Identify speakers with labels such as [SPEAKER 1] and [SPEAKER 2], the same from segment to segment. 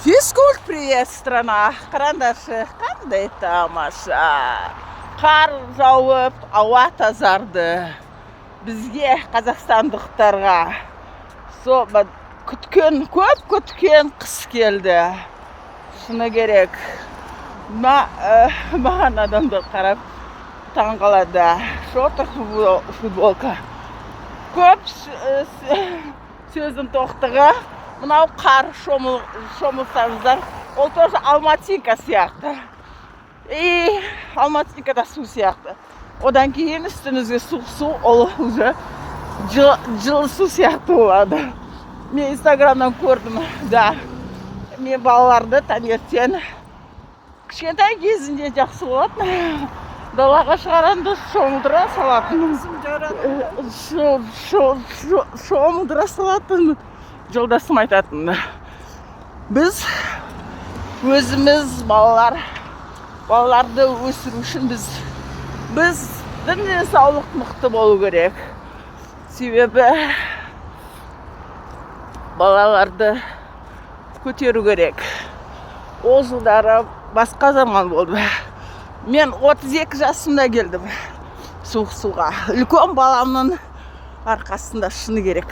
[SPEAKER 1] Физкульт, привет, страна. Қараңдаршы, қандай тамаша. Қар жауып, ауа тазарды. Бізге, қазақстандықтарға, көп күткен қыс келді. Шыны керек. Маған адамды қарап таңғалады. Шотыр футболка. Көп сөздің тоқтығы. Мынау қар шомылсаңыздар, ол тоже Алматинка сияқты. И Алматинкада су сияқты. Одан кейін үстіңізге су, ол уже жылы су сияқты болады. Мен инстаграмнан көрдім, да. Мен балаларды таңертең кішкентай кезінде жақсы болатын. Далаға шығарanda шомылдыра салатын. Шомылдыра салатын. Жолдасым айтатын. Біз өзіміз балаларды өсіру үшін біздің денсаулық мықты болу керек. Себебі балаларды көтеру керек. Ол жылдары басқа заман болды. Мен 32 жасымда келдім суға. Үлкен баламның арқасында шыны керек.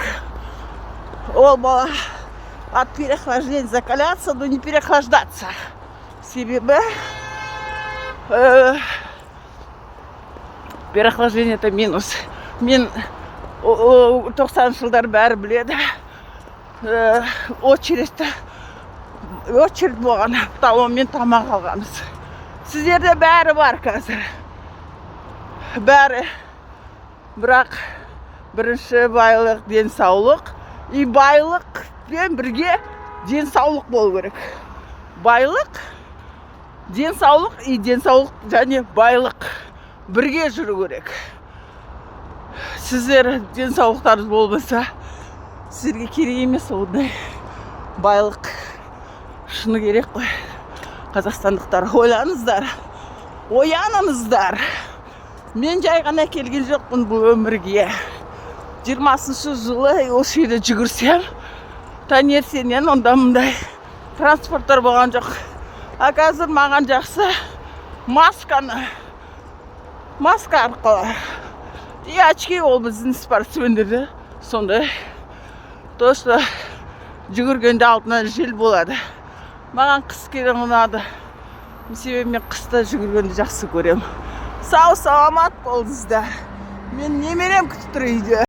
[SPEAKER 1] Ол бала от переохлаждения закаляться, но не переохлаждаться. Себебі переохлаждение это минус. Мен 90 жылдар бәрі біледі. Очередь болған. Талонмен тамақ алғанбыз. Сіздерде бәрі бар қазір. Бәрі. Бірақ бірінші байлық, денсаулық. И байлықпен бірге денсаулық болу керек. Байлық, денсаулық и денсаулық және байлық бірге жүру керек. Сіздер денсаулықтарыңыз болмаса, сіздерге керек емес ондай байлық. Шыны керек қой. Қазақстандықтар, ойланыңыздар. Ояныңыздар. Мен жай ғана келген жоқпын бұл өмірге. 20-шы жылы осы жерде жүгірсем, таңертеңнен онда мұндай транспорттар болған жоқ. А қазір маған жақсы маска арқылы. И очки ол біздің спортсмендерде сондай. То, что жүгіргенде алтынан жел болады. Маған қыс керек ұнады. Себебі мен қыста жүгіргенді жақсы көрем. Сау, саламат болыңыздар. Мен немерем күтіп тұр үйде.